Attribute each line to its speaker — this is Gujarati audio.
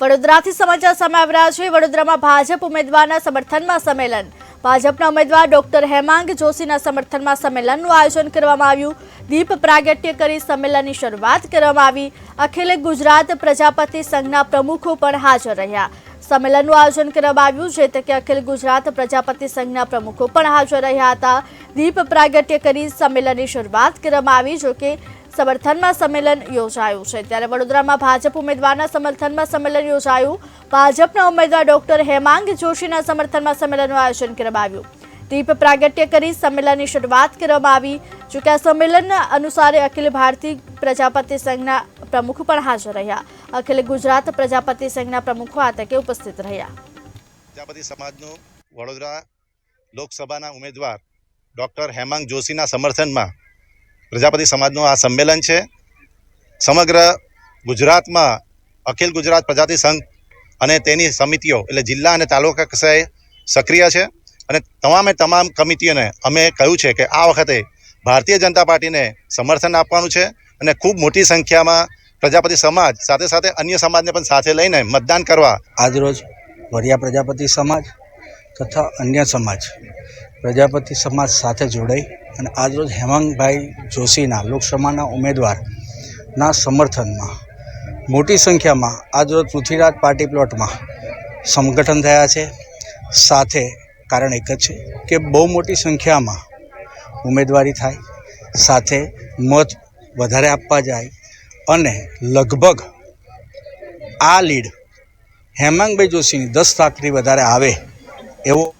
Speaker 1: વડોદરાથી સમાચાર સામે આવી રહ્યા છે। વડોદરામાં ભાજપ ઉમેદવારના સમર્થનમાં સંમેલન। ભાજપના ઉમેદવાર ડોક્ટર હેમાંગ જોશીના સમર્થનમાં સંમેલનનું આયોજન કરવામાં આવ્યું। દીપ પ્રાગટ્ય કરી સંમેલનની શરૂઆત કરવામાં આવી। અખિલ ગુજરાત પ્રજાપતિ સંઘના પ્રમુખો પણ હાજર રહ્યા। સંમેલનનું આયોજન કરવામાં આવ્યું જે તકે અખિલ ગુજરાત પ્રજાપતિ સંઘના પ્રમુખો પણ હાજર રહ્યા હતા। દીપ પ્રાગટ્ય કરી સંમેલનની શરૂઆત કરવામાં આવી। જોકે સમર્થનમાં સંમેલન યોજાયું છે ત્યારે વડોદરામાં ભાજપ ઉમેદવારના સમર્થનમાં સંમેલન યોજાયું। ભાજપના ઉમેદવાર ડોક્ટર હેમાંગ જોશીના સમર્થનમાં સંમેલનનું આયોજન કરવામાં આવ્યું। દીપ પ્રાગટ્ય કરી સંમેલનની શરૂઆત કરવામાં આવી। જોકે આ સંમેલન અનુસાર અખિલ ભારતીય પ્રજાપતિ સંઘના પ્રમુખ પણ હાજર રહ્યા। અખિલ ગુજરાત પ્રજાપતિ સંઘના પ્રમુખો આ તકે ઉપસ્થિત રહ્યા।
Speaker 2: પ્રજાપતિ સમાજનું વડોદરા લોકસભાના ઉમેદવાર ડોક્ટર હેમાંગ જોશીના સમર્થનમાં પ્રજાપતિ સમાજનું આ સંમેલન છે। સમગ્ર ગુજરાતમાં અખિલ ગુજરાત પ્રજાપતિ સંઘ અને તેની સમિતિઓ એટલે જિલ્લા અને તાલુકા કક્ષાએ સક્રિય છે અને તમામ કમિટીઓને અમે કહ્યું છે કે આ વખતે ભારતીય જનતા પાર્ટીને સમર્થન આપવાનું છે અને ખૂબ મોટી સંખ્યામાં પ્રજાપતિ સમાજ સાથે સાથે અન્ય સમાજને પણ સાથે લઈને મતદાન કરવા
Speaker 3: આજરોજ વરિયા પ્રજાપતિ સમાજ તથા અન્ય સમાજ પ્રજાપતિ સમાજ સાથે જોડાઈ અને આજરોજ હેમાંગભાઈ જોશીના લોકસભાના ઉમેદવારના સમર્થનમાં મોટી સંખ્યામાં આજરોજ પૃથ્વીરાજ પાર્ટી પ્લોટમાં સંગઠન થયા છે। સાથે કારણ એક જ છે કે બહુ મોટી સંખ્યામાં ઉમેદવારી થાય, સાથે મત વધારે આપવા જાય અને લગભગ આ લીડ હેમાંગભાઈ જોશીની 10 લાખથી વધારે આવે એવો